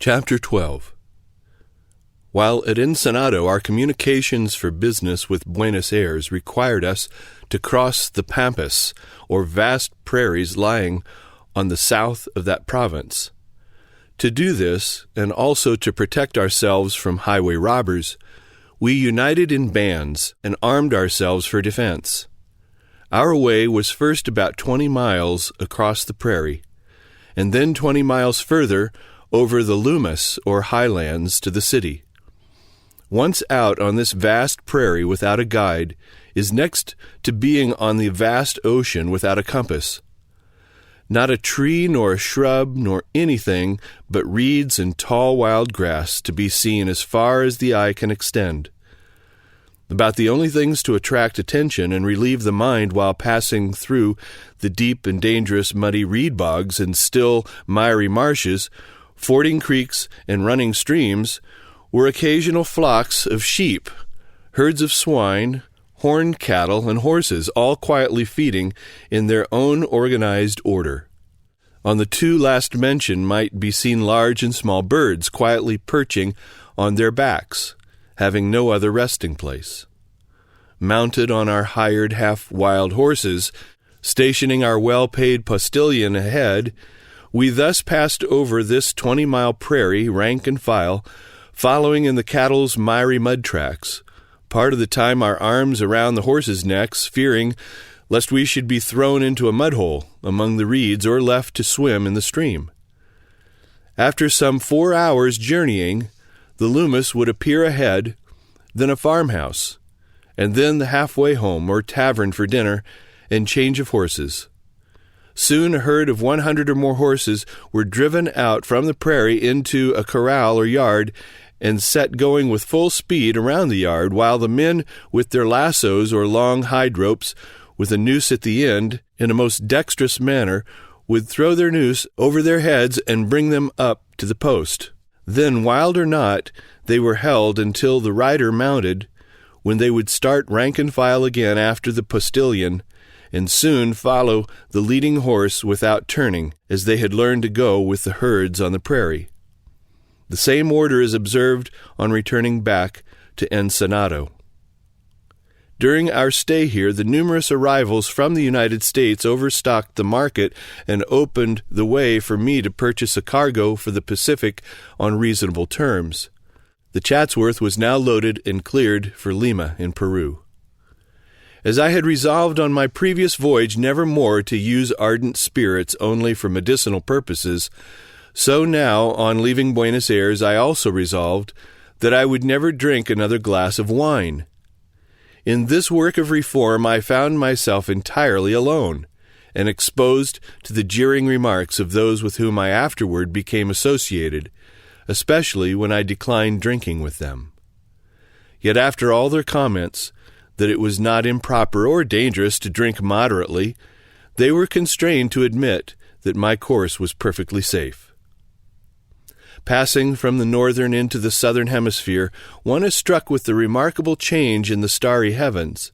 Chapter 12. While at Ensenado, our communications for business with Buenos Aires required us to cross the Pampas, or vast prairies lying on the south of that province. To do this, and also to protect ourselves from highway robbers, we united in bands and armed ourselves for defense. Our way was first about 20 miles across the prairie, and then 20 miles further over the Lumas, or highlands, to the city. Once out on this vast prairie without a guide is next to being on the vast ocean without a compass. Not a tree nor a shrub nor anything but reeds and tall wild grass to be seen as far as the eye can extend. About the only things to attract attention and relieve the mind while passing through the deep and dangerous muddy reed bogs and still miry marshes, fording creeks and running streams, were occasional flocks of sheep, herds of swine, horned cattle, and horses, all quietly feeding in their own organized order. On the two last mentioned might be seen large and small birds quietly perching on their backs, having no other resting place. Mounted on our hired half-wild horses, stationing our well-paid postilion ahead, we thus passed over this 20-mile prairie, rank and file, following in the cattle's miry mud tracks, part of the time our arms around the horses' necks, fearing lest we should be thrown into a mud hole among the reeds or left to swim in the stream. After some 4 hours' journeying, the Lumas would appear ahead, then a farmhouse, and then the halfway home or tavern for dinner and change of horses. Soon a herd of 100 or more horses were driven out from the prairie into a corral or yard and set going with full speed around the yard, while the men with their lassos or long hide ropes with a noose at the end, in a most dexterous manner, would throw their noose over their heads and bring them up to the post. Then, wild or not, they were held until the rider mounted, when they would start rank and file again after the postilion, and soon follow the leading horse without turning, as they had learned to go with the herds on the prairie. The same order is observed on returning back to Ensenado. During our stay here, the numerous arrivals from the United States overstocked the market and opened the way for me to purchase a cargo for the Pacific on reasonable terms. The Chatsworth was now loaded and cleared for Lima in Peru. As I had resolved on my previous voyage never more to use ardent spirits only for medicinal purposes, so now, on leaving Buenos Aires, I also resolved that I would never drink another glass of wine. In this work of reform I found myself entirely alone, and exposed to the jeering remarks of those with whom I afterward became associated, especially when I declined drinking with them. Yet after all their comments, that it was not improper or dangerous to drink moderately, they were constrained to admit that my course was perfectly safe. Passing from the northern into the southern hemisphere, one is struck with the remarkable change in the starry heavens.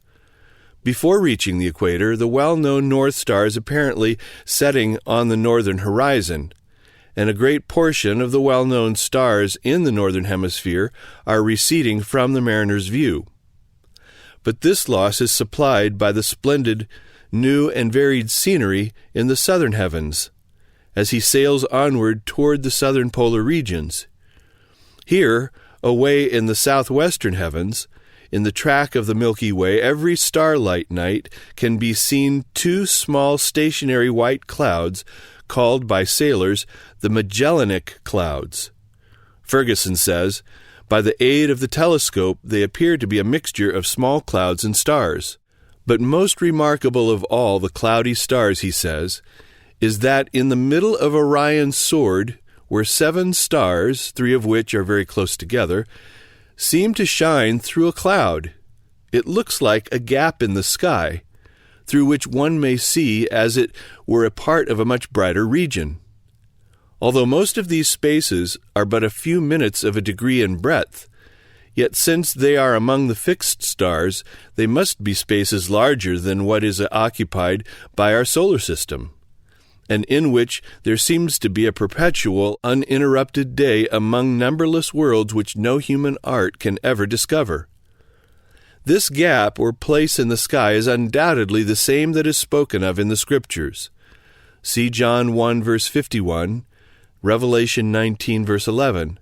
Before reaching the equator, the well-known North Star is apparently setting on the northern horizon, and a great portion of the well-known stars in the northern hemisphere are receding from the mariner's view. But this loss is supplied by the splendid, new and varied scenery in the southern heavens, as he sails onward toward the southern polar regions. Here, away in the southwestern heavens, in the track of the Milky Way, every starlight night can be seen two small stationary white clouds called by sailors the Magellanic clouds. Ferguson says, by the aid of the telescope, they appear to be a mixture of small clouds and stars. But most remarkable of all the cloudy stars, he says, is that in the middle of Orion's sword, where 7 stars, 3 of which are very close together, seem to shine through a cloud. It looks like a gap in the sky, through which one may see as it were a part of a much brighter region. Although most of these spaces are but a few minutes of a degree in breadth, yet since they are among the fixed stars, they must be spaces larger than what is occupied by our solar system. and in which there seems to be a perpetual, uninterrupted day among numberless worlds which no human art can ever discover. This gap or place in the sky is undoubtedly the same that is spoken of in the Scriptures. See John 1, verse 51, Revelation 19, verse 11.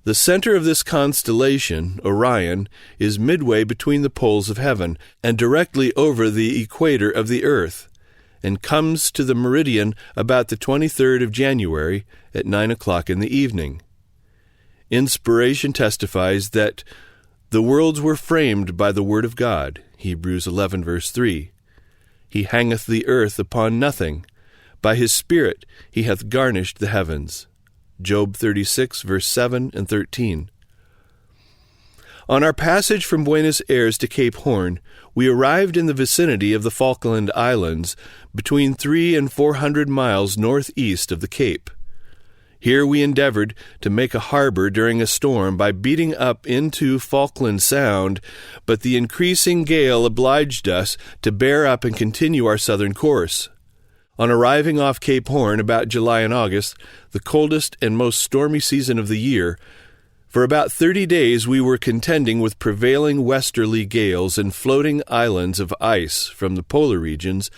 The center of this constellation, Orion, is midway between the poles of heaven and directly over the equator of the earth, and comes to the meridian about the 23rd of January at 9 o'clock in the evening. Inspiration testifies that the worlds were framed by the word of God, Hebrews 11, verse 3. He hangeth the earth upon nothing. By his Spirit he hath garnished the heavens. Job 36, verse 7 and 13. On our passage from Buenos Aires to Cape Horn, we arrived in the vicinity of the Falkland Islands, between 300 and 400 miles northeast of the Cape. Here we endeavored to make a harbor during a storm by beating up into Falkland Sound, but the increasing gale obliged us to bear up and continue our southern course. On arriving off Cape Horn about July and August, the coldest and most stormy season of the year, for about 30 days we were contending with prevailing westerly gales and floating islands of ice from the polar regions,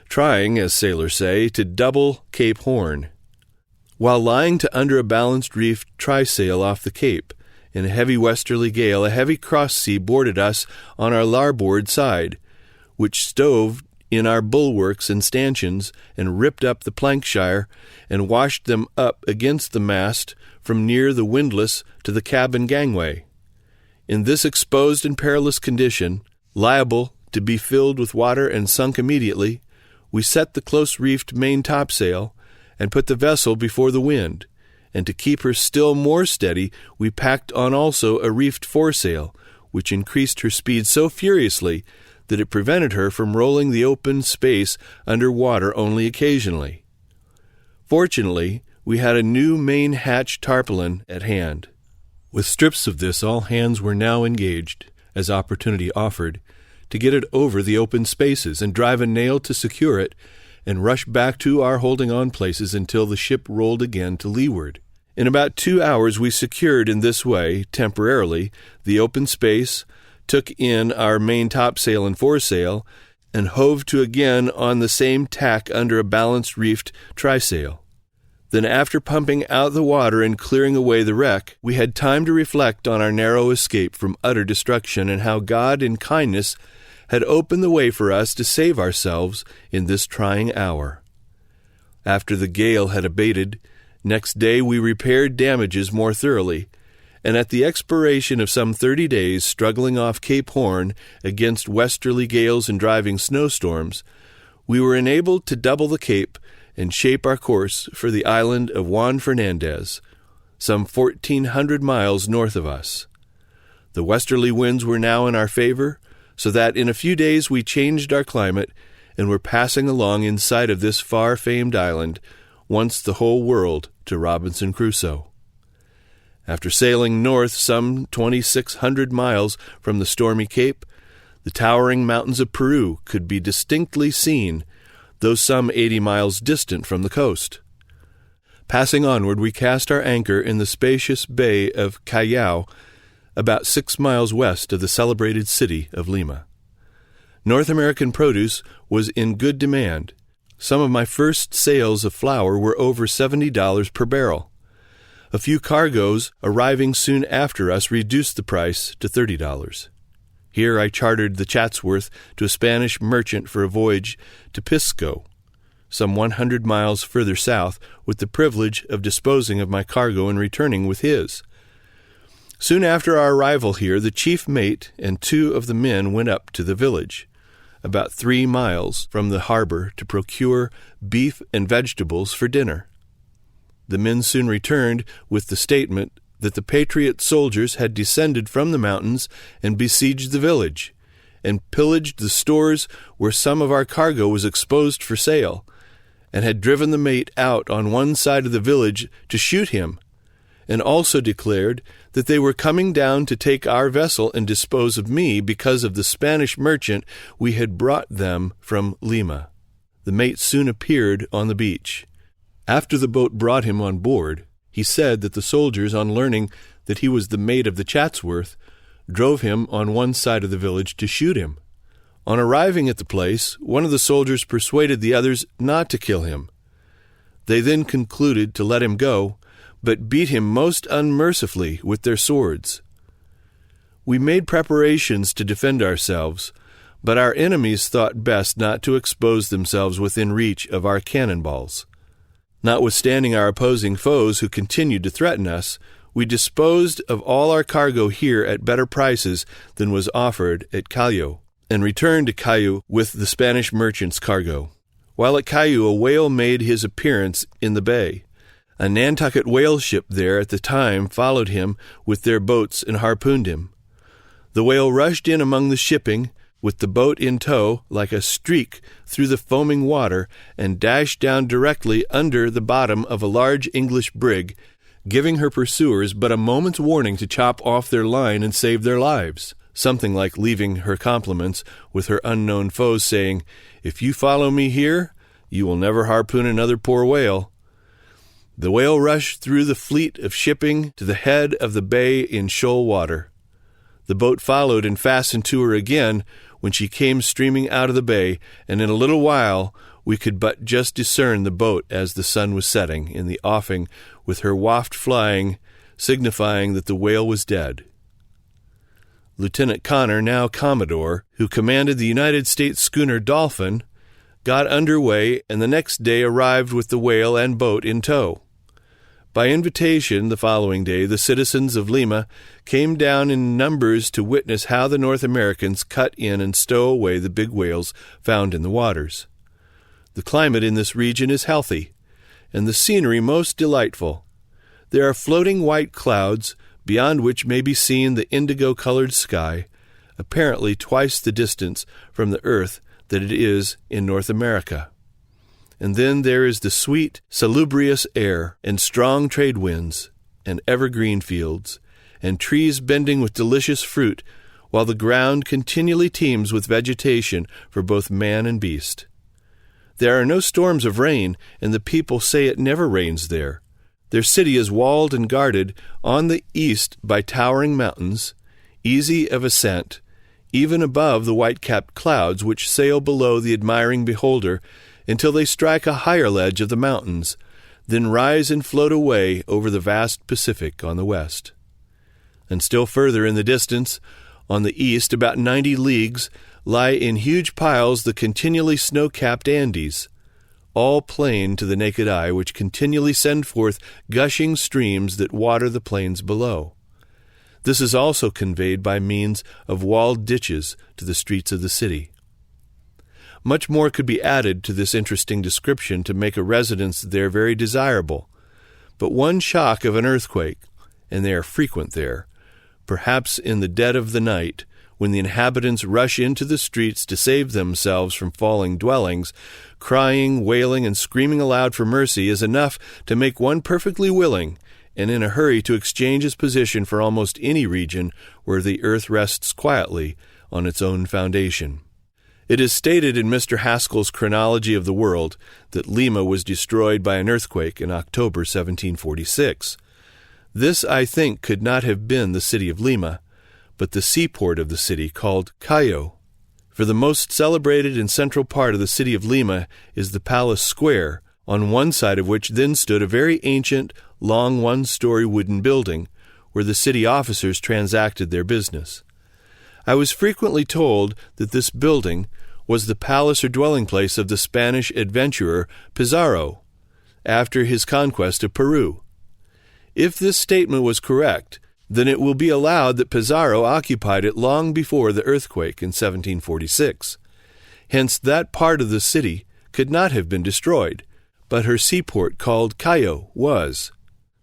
trying, as sailors say, to double Cape Horn. While lying to under a balanced reefed trysail off the Cape, in a heavy westerly gale, a heavy cross sea boarded us on our larboard side, which stove in our bulwarks and stanchions, and ripped up the plankshire, and washed them up against the mast from near the windlass to the cabin gangway. In this exposed and perilous condition, liable to be filled with water and sunk immediately, we set the close-reefed main topsail, and put the vessel before the wind, and to keep her still more steady, we packed on also a reefed foresail, which increased her speed so furiously that it prevented her from rolling the open space under water only occasionally. Fortunately, we had a new main hatch tarpaulin at hand. With strips of this, all hands were now engaged, as opportunity offered, to get it over the open spaces and drive a nail to secure it, and rush back to our holding-on places until the ship rolled again to leeward. In about 2 hours we secured in this way, temporarily, the open space, took in our main topsail and foresail, and hove to again on the same tack under a balanced reefed trysail. Then after pumping out the water and clearing away the wreck, we had time to reflect on our narrow escape from utter destruction and how God in kindness had opened the way for us to save ourselves in this trying hour. After the gale had abated, next day we repaired damages more thoroughly, and at the expiration of some 30 days struggling off Cape Horn against westerly gales and driving snowstorms, we were enabled to double the Cape and shape our course for the island of Juan Fernandez, some 1,400 miles north of us. The westerly winds were now in our favor, so that in a few days we changed our climate and were passing along in sight of this far-famed island, once the whole world to Robinson Crusoe. After sailing north some 2,600 miles from the stormy Cape, the towering mountains of Peru could be distinctly seen, though some 80 miles distant from the coast. Passing onward, we cast our anchor in the spacious bay of Callao, about 6 miles west of the celebrated city of Lima. North American produce was in good demand. Some of my first sales of flour were over $70 per barrel. A few cargoes arriving soon after us reduced the price to $30. Here I chartered the Chatsworth to a Spanish merchant for a voyage to Pisco, some 100 miles further south, with the privilege of disposing of my cargo and returning with his. Soon after our arrival here, the chief mate and 2 of the men went up to the village, about 3 miles from the harbor, to procure beef and vegetables for dinner. The men soon returned with the statement that the patriot soldiers had descended from the mountains and besieged the village, and pillaged the stores where some of our cargo was exposed for sale, and had driven the mate out on one side of the village to shoot him, and also declared that they were coming down to take our vessel and dispose of me because of the Spanish merchant we had brought them from Lima. The mate soon appeared on the beach. After the boat brought him on board, he said that the soldiers, on learning that he was the mate of the Chatsworth, drove him on one side of the village to shoot him. On arriving at the place, one of the soldiers persuaded the others not to kill him. They then concluded to let him go, but beat him most unmercifully with their swords. We made preparations to defend ourselves, but our enemies thought best not to expose themselves within reach of our cannonballs. Notwithstanding our opposing foes who continued to threaten us, we disposed of all our cargo here at better prices than was offered at Callao, and returned to Callao with the Spanish merchant's cargo. While at Callao, a whale made his appearance in the bay. A Nantucket whale ship there at the time followed him with their boats and harpooned him. The whale rushed in among the shipping, with the boat in tow, like a streak through the foaming water, and dashed down directly under the bottom of a large English brig, giving her pursuers but a moment's warning to chop off their line and save their lives, something like leaving her compliments with her unknown foes, saying, "If you follow me here, you will never harpoon another poor whale." The whale rushed through the fleet of shipping to the head of the bay in shoal water. The boat followed and fastened to her again when she came streaming out of the bay, and in a little while we could but just discern the boat as the sun was setting in the offing, with her waft flying, signifying that the whale was dead. Lieutenant Connor, now Commodore, who commanded the United States schooner Dolphin, got under way and the next day arrived with the whale and boat in tow. By invitation, the following day, the citizens of Lima came down in numbers to witness how the North Americans cut in and stow away the big whales found in the waters. The climate in this region is healthy, and the scenery most delightful. There are floating white clouds, beyond which may be seen the indigo-colored sky, apparently twice the distance from the earth that it is in North America. And then there is the sweet, salubrious air, and strong trade winds, and evergreen fields, and trees bending with delicious fruit, while the ground continually teems with vegetation for both man and beast. There are no storms of rain, and the people say it never rains there. Their city is walled and guarded on the east by towering mountains, easy of ascent, even above the white-capped clouds which sail below the admiring beholder until they strike a higher ledge of the mountains, then rise and float away over the vast Pacific on the west. And still further in the distance, on the east, about 90 leagues, lie in huge piles the continually snow-capped Andes, all plain to the naked eye, which continually send forth gushing streams that water the plains below. This is also conveyed by means of walled ditches to the streets of the city. Much more could be added to this interesting description to make a residence there very desirable, but one shock of an earthquake, and they are frequent there, perhaps in the dead of the night, when the inhabitants rush into the streets to save themselves from falling dwellings, crying, wailing, and screaming aloud for mercy, is enough to make one perfectly willing and in a hurry to exchange his position for almost any region where the earth rests quietly on its own foundation. It is stated in Mr. Haskell's Chronology of the World that Lima was destroyed by an earthquake in October 1746. This, I think, could not have been the city of Lima, but the seaport of the city called Callao. For the most celebrated and central part of the city of Lima is the Palace Square, on one side of which then stood a very ancient, long one-story wooden building, where the city officers transacted their business. I was frequently told that this building was the palace or dwelling place of the Spanish adventurer Pizarro, after his conquest of Peru. If this statement was correct, then it will be allowed that Pizarro occupied it long before the earthquake in 1746. Hence that part of the city could not have been destroyed, but her seaport called Callao was.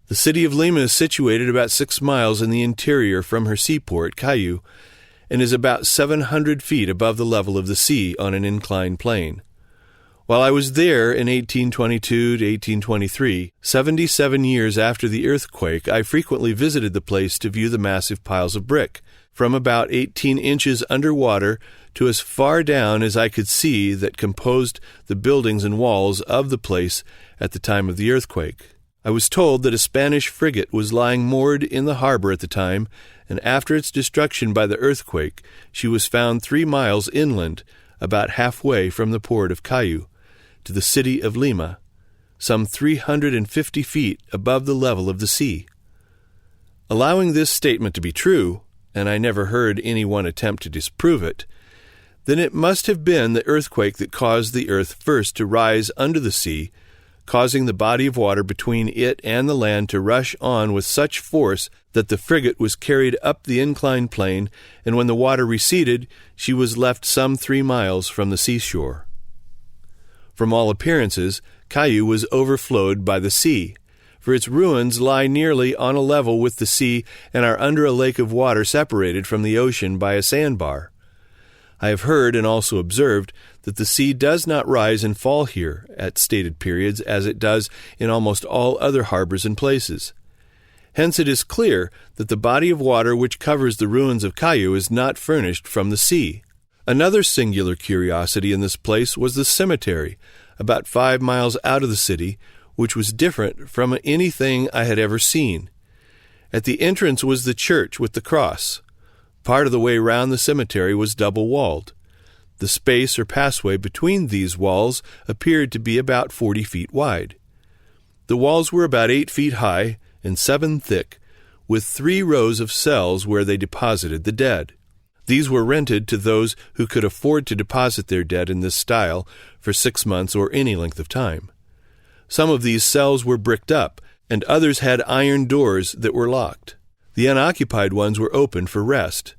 The city of Lima is situated about 6 miles in the interior from her seaport, Callao, and is about 700 feet above the level of the sea on an inclined plane. While I was there in 1822 to 1823, 77 years after the earthquake, I frequently visited the place to view the massive piles of brick, from about 18 inches underwater to as far down as I could see that composed the buildings and walls of the place at the time of the earthquake. I was told that a Spanish frigate was lying moored in the harbor at the time, and after its destruction by the earthquake, she was found 3 miles inland, about halfway from the port of Callao to the city of Lima, some 350 feet above the level of the sea. Allowing this statement to be true, and I never heard anyone attempt to disprove it, then it must have been the earthquake that caused the earth first to rise under the sea, causing the body of water between it and the land to rush on with such force that the frigate was carried up the inclined plane, and when the water receded, she was left some 3 miles from the seashore. From all appearances, Callao was overflowed by the sea, for its ruins lie nearly on a level with the sea and are under a lake of water separated from the ocean by a sandbar. I have heard and also observed that the sea does not rise and fall here at stated periods as it does in almost all other harbors and places. Hence it is clear that the body of water which covers the ruins of Callao is not furnished from the sea. Another singular curiosity in this place was the cemetery, about 5 miles out of the city, which was different from anything I had ever seen. At the entrance was the church with the cross. Part of the way round the cemetery was double-walled. The space or passway between these walls appeared to be about 40 feet wide. The walls were about 8 feet high and 7 thick, with 3 rows of cells where they deposited the dead. These were rented to those who could afford to deposit their dead in this style for 6 months or any length of time. Some of these cells were bricked up, and others had iron doors that were locked. The unoccupied ones were open for rest.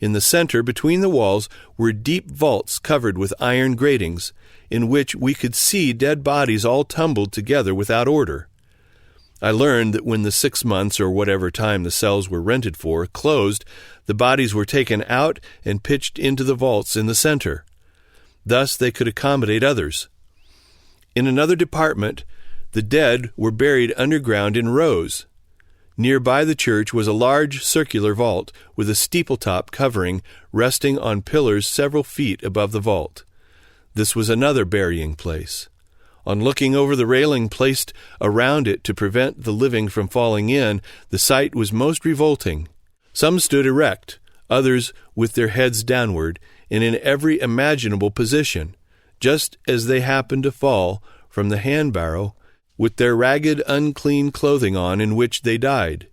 In the center, between the walls, were deep vaults covered with iron gratings, in which we could see dead bodies all tumbled together without order. I learned that when the 6 months, or whatever time the cells were rented for, closed, the bodies were taken out and pitched into the vaults in the center. Thus they could accommodate others. In another department, the dead were buried underground in rows. Nearby the church was a large circular vault with a steeple-top covering resting on pillars several feet above the vault. This was another burying place. On looking over the railing placed around it to prevent the living from falling in, the sight was most revolting. Some stood erect, others with their heads downward, and in every imaginable position, just as they happened to fall from the hand-barrow, with their ragged, unclean clothing on in which they died.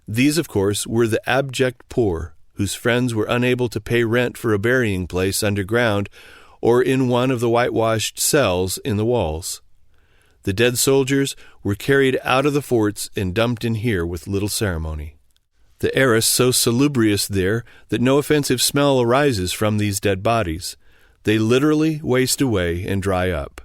These, of course, were the abject poor, whose friends were unable to pay rent for a burying place underground or in one of the whitewashed cells in the walls. The dead soldiers were carried out of the forts and dumped in here with little ceremony. The air is so salubrious there that no offensive smell arises from these dead bodies. They literally waste away and dry up.